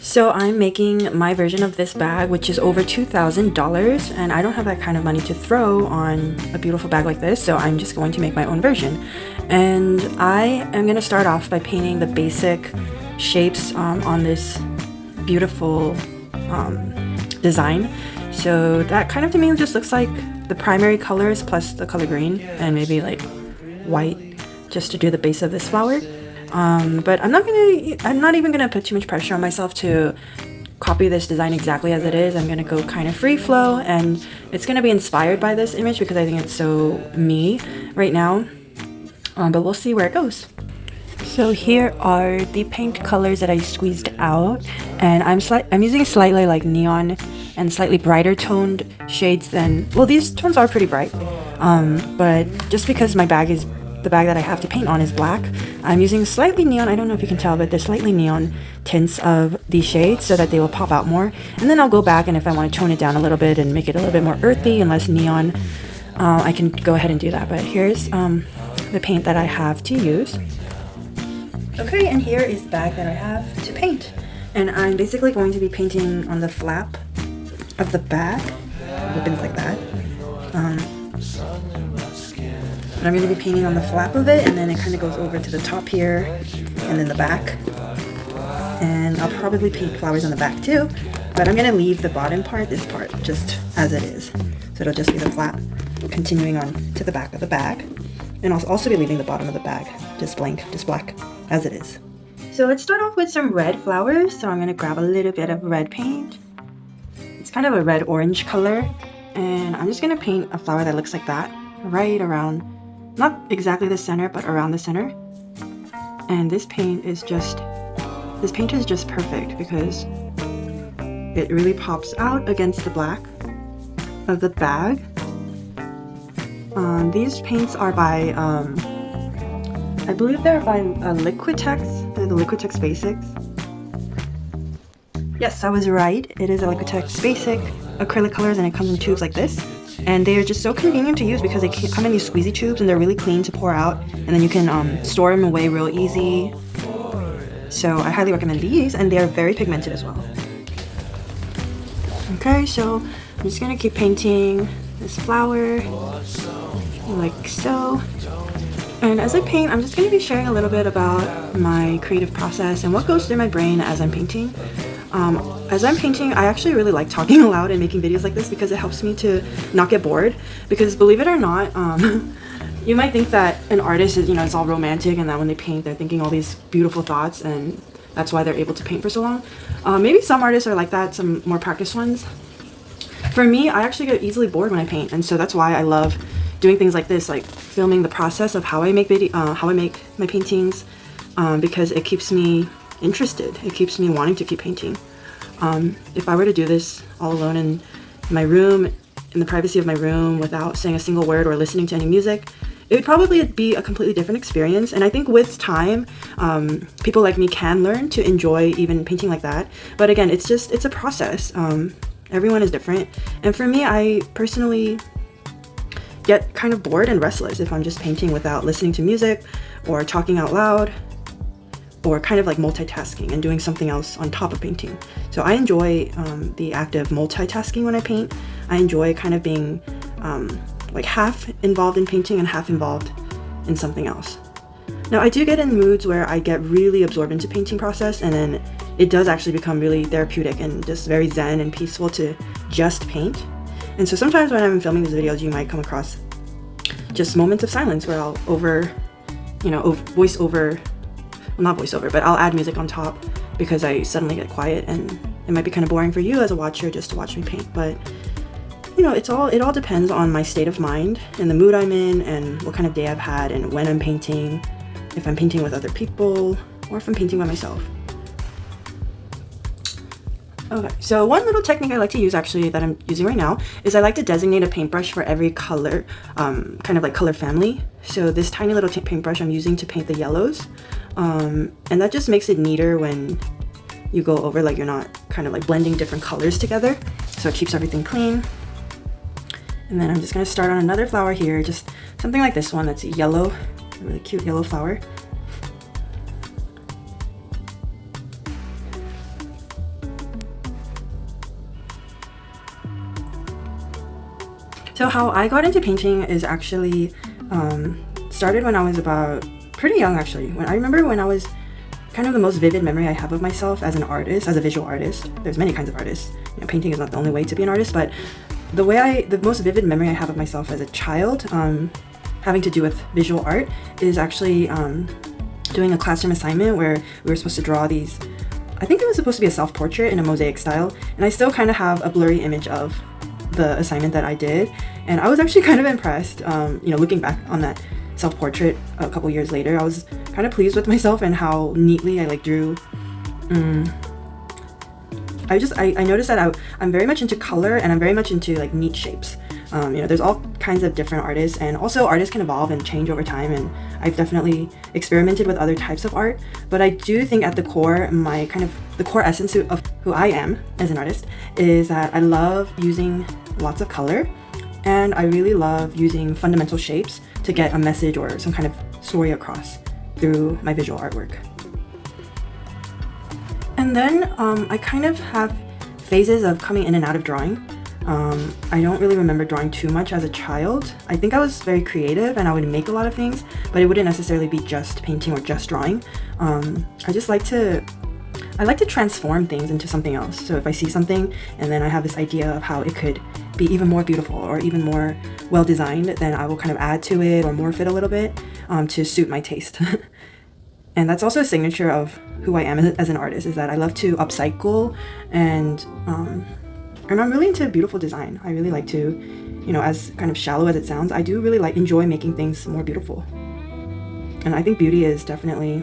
So I'm making my version of this bag, which is over $2,000, and I don't have that kind of money to throw on a beautiful bag like this, so I'm just going to make my own version. And I am going to start off by painting the basic shapes on this beautiful design. So that kind of to me just looks like the primary colors plus the color green and maybe like white just to do the base of this flower. But I'm not even gonna put too much pressure on myself to copy this design exactly as it is. I'm gonna go kind of free flow, and it's gonna be inspired by this image because I think it's so me right now. But we'll see where it goes. So here are the paint colors that I squeezed out, and I'm using slightly like neon and slightly brighter toned shades than, well, these tones are pretty bright, but just because the bag that I have to paint on is black, I'm using slightly neon. I don't know if you can tell, but they're slightly neon tints of these shades so that they will pop out more. And then I'll go back, and if I want to tone it down a little bit and make it a little bit more earthy and less neon, I can go ahead and do that. But here's the paint that I have to use. Okay, and here is the bag that I have to paint. And I'm basically going to be painting on the flap of the bag. It opens like that. But I'm going to be painting on the flap of it, and then it kind of goes over to the top here, and then the back. And I'll probably paint flowers on the back too, but I'm going to leave the bottom part, this part, just as it is. So it'll just be the flap continuing on to the back of the bag. And I'll also be leaving the bottom of the bag just blank, just black, as it is. So let's start off with some red flowers. So I'm going to grab a little bit of red paint. It's kind of a red-orange color. And I'm just going to paint a flower that looks like that, right around, not exactly the center, but around the center. And this paint is just perfect because it really pops out against the black of the bag. These paints are by, I believe they're by Liquitex. They're the Liquitex Basics. Yes, I was right. It is a Liquitex Basic acrylic colors, and it comes in tubes like this. And they are just so convenient to use because they come in these squeezy tubes, and they're really clean to pour out, and then you can store them away real easy. So I highly recommend these, and they are very pigmented as well. Okay, so I'm just gonna keep painting this flower like so. And as I paint, I'm just going to be sharing a little bit about my creative process and what goes through my brain as I'm painting. As I'm painting, I actually really like talking aloud and making videos like this because it helps me to not get bored. Because believe it or not, you might think that an artist is, it's all romantic and that when they paint, they're thinking all these beautiful thoughts, and that's why they're able to paint for so long. Maybe some artists are like that, some more practiced ones. For me, I actually get easily bored when I paint, and so that's why I love doing things like this, like filming the process of how I make my paintings, because it keeps me interested. It keeps me wanting to keep painting. If I were to do this all alone in my room, in the privacy of my room, without saying a single word or listening to any music, it would probably be a completely different experience. And I think with time, people like me can learn to enjoy even painting like that. But again, it's a process. Everyone is different. And for me, I personally get kind of bored and restless if I'm just painting without listening to music or talking out loud, or kind of like multitasking and doing something else on top of painting. So I enjoy the act of multitasking when I paint. I enjoy kind of being like half involved in painting and half involved in something else. Now I do get in moods where I get really absorbed into painting process, and then it does actually become really therapeutic and just very zen and peaceful to just paint. And so sometimes when I'm filming these videos, you might come across just moments of silence where I'll I'll add music on top because I suddenly get quiet, and it might be kind of boring for you as a watcher just to watch me paint. But it all depends on my state of mind and the mood I'm in and what kind of day I've had and when I'm painting, if I'm painting with other people or if I'm painting by myself. Okay, so one little technique I like to use, actually, that I'm using right now, is I like to designate a paintbrush for every color, kind of like color family. So this tiny little paintbrush I'm using to paint the yellows, and that just makes it neater when you go over, like you're not kind of like blending different colors together. So it keeps everything clean. And then I'm just going to start on another flower here, just something like this one that's yellow, a really cute yellow flower. So how I got into painting is actually started when I was about pretty young actually. I remember when I was kind of the most vivid memory I have of myself as an artist, as a visual artist. There's many kinds of artists. You know, painting is not the only way to be an artist, but the most vivid memory I have of myself as a child, having to do with visual art, is actually doing a classroom assignment where we were supposed to draw these. I think it was supposed to be a self-portrait in a mosaic style, and I still kind of have a blurry image of the assignment that I did, and I was actually kind of impressed. You know, looking back on that self-portrait a couple years later, I was kind of pleased with myself and how neatly I like drew. I noticed that I'm very much into color, and I'm very much into like neat shapes. You know, there's all kinds of different artists, and also artists can evolve and change over time, and I've definitely experimented with other types of art, but I do think at the core, the core essence of who I am as an artist is that I love using lots of color, and I really love using fundamental shapes to get a message or some kind of story across through my visual artwork. And then I kind of have phases of coming in and out of drawing. I don't really remember drawing too much as a child. I think I was very creative and I would make a lot of things, but it wouldn't necessarily be just painting or just drawing. I like to transform things into something else. So if I see something and then I have this idea of how it could be even more beautiful or even more well designed, then I will kind of add to it or morph it a little bit to suit my taste. And that's also a signature of who I am as an artist, is that I love to upcycle, and I'm really into beautiful design. I really like to, you know, as kind of shallow as it sounds, I do really enjoy making things more beautiful. And I think beauty is definitely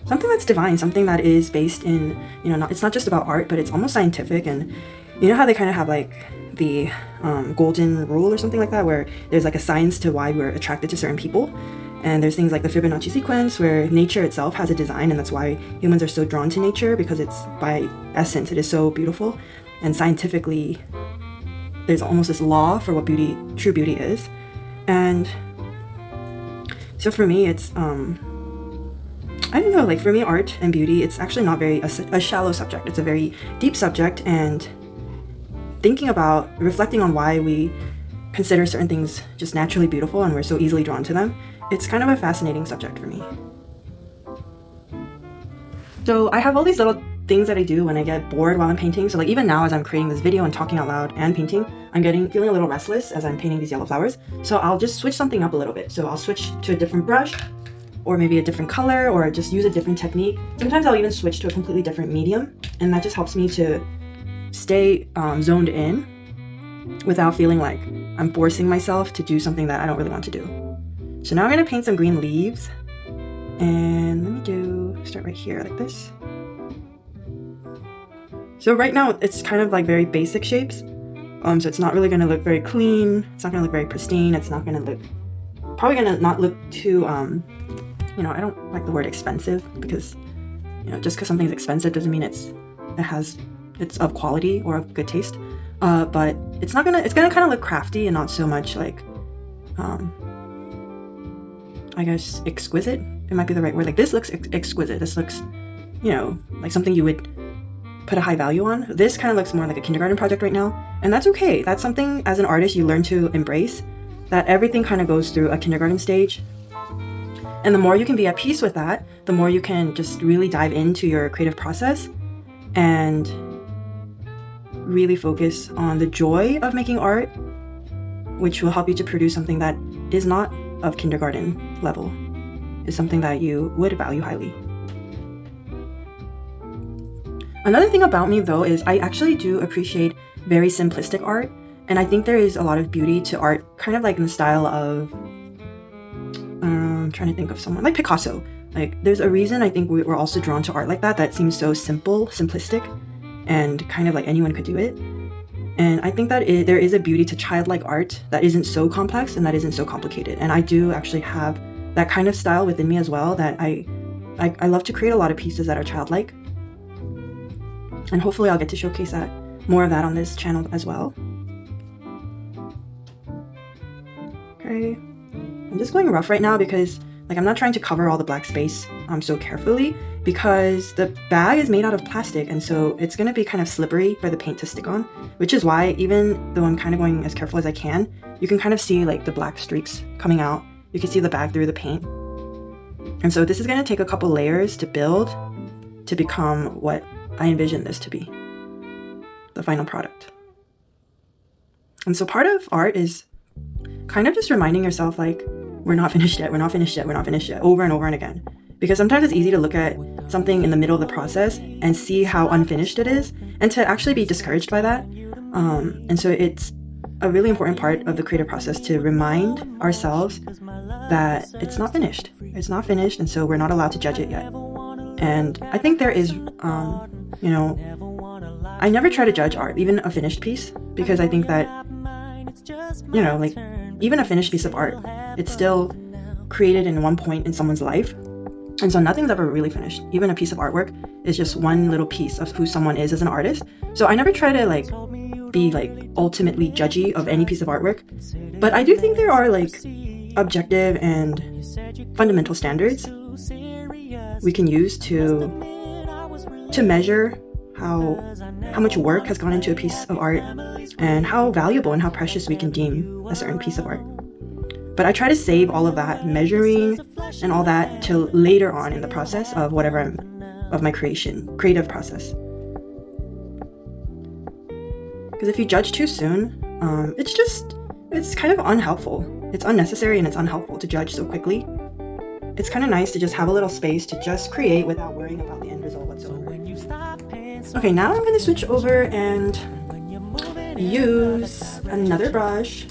something that's divine, something that is based in, you know, it's not just about art, but it's almost scientific. And you know how they kind of have like the golden rule or something like that, where there's like a science to why we're attracted to certain people. And there's things like the Fibonacci sequence, where nature itself has a design, and that's why humans are so drawn to nature, because it's, by essence, it is so beautiful. And scientifically, there's almost this law for what true beauty is. And so for me, it's I don't know, like for me, art and beauty, it's actually not a shallow subject. It's a very deep subject, and reflecting on why we consider certain things just naturally beautiful and we're so easily drawn to them, it's kind of a fascinating subject for me. So I have all these little things that I do when I get bored while I'm painting. So like even now, as I'm creating this video and talking out loud and painting, I'm feeling a little restless as I'm painting these yellow flowers. So I'll just switch something up a little bit. So I'll switch to a different brush, or maybe a different color, or just use a different technique. Sometimes I'll even switch to a completely different medium, and that just helps me to stay zoned in without feeling like I'm forcing myself to do something that I don't really want to do. So now I'm going to paint some green leaves, and let me start right here like this. So right now it's kind of like very basic shapes, so it's not really going to look very clean, it's not going to look very pristine, it's not going to look, probably going to not look too, you know, I don't like the word expensive, because, you know, just because something's expensive doesn't mean it's of quality or of good taste, but it's gonna kind of look crafty and not so much like, I guess exquisite, it might be the right word. Like this looks exquisite, this looks, you know, like something you would put a high value on. This kind of looks more like a kindergarten project right now, and that's okay. That's something as an artist you learn to embrace, that everything kind of goes through a kindergarten stage. And the more you can be at peace with that, the more you can just really dive into your creative process and really focus on the joy of making art, which will help you to produce something that is not of kindergarten level, is something that you would value highly. Another thing about me though is I actually do appreciate very simplistic art, and I think there is a lot of beauty to art kind of like in the style of, I'm trying to think of someone like Picasso. Like there's a reason I think we're also drawn to art like that seems so simplistic, and kind of like anyone could do it. And I think that there is a beauty to childlike art that isn't so complex and that isn't so complicated. And I do actually have that kind of style within me as well, that I love to create a lot of pieces that are childlike. And hopefully I'll get to showcase more of that on this channel as well. Okay, I'm just going rough right now because like I'm not trying to cover all the black space so carefully, because the bag is made out of plastic, and so it's going to be kind of slippery for the paint to stick on, which is why even though I'm kind of going as careful as I can, you can kind of see like the black streaks coming out. You can see the bag through the paint. And so this is going to take a couple layers to build to become what I envision this to be, the final product. And so part of art is kind of just reminding yourself like, we're not finished yet, we're not finished yet, we're not finished yet, over and over and again. Because sometimes it's easy to look at something in the middle of the process and see how unfinished it is, and to actually be discouraged by that. And so it's a really important part of the creative process to remind ourselves that it's not finished. It's not finished, and so we're not allowed to judge it yet. And I think there is, you know, I never try to judge art, even a finished piece, because I think that, you know, like even a finished piece of art, it's still created in one point in someone's life. And so nothing's ever really finished. Even a piece of artwork is just one little piece of who someone is as an artist. So I never try to like be like ultimately judgy of any piece of artwork. But I do think there are like objective and fundamental standards we can use to measure how much work has gone into a piece of art and how valuable and how precious we can deem a certain piece of art. But I try to save all of that measuring and all that till later on in the process of of my creative process. Because if you judge too soon, it's kind of unhelpful. It's unnecessary and it's unhelpful to judge so quickly. It's kind of nice to just have a little space to just create without worrying about the end result whatsoever. Okay, now I'm going to switch over and use another brush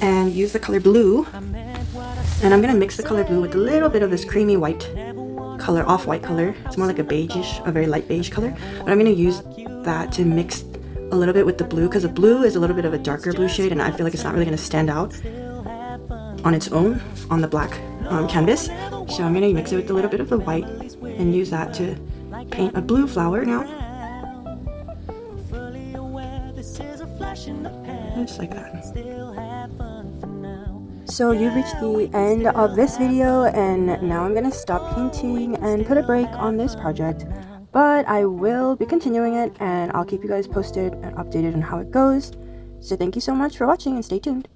and use the color blue, and I'm gonna mix the color blue with a little bit of this creamy white color, off-white color. It's more like a beigeish, a very light beige color, but I'm gonna use that to mix a little bit with the blue, because the blue is a little bit of a darker blue shade, and I feel like it's not really gonna stand out on its own on the black canvas. So I'm gonna mix it with a little bit of the white and use that to paint a blue flower now, just like that. So you've reached the end of this video, and now I'm gonna stop painting and put a break on this project, but I will be continuing it, and I'll keep you guys posted and updated on how it goes. So thank you so much for watching, and stay tuned.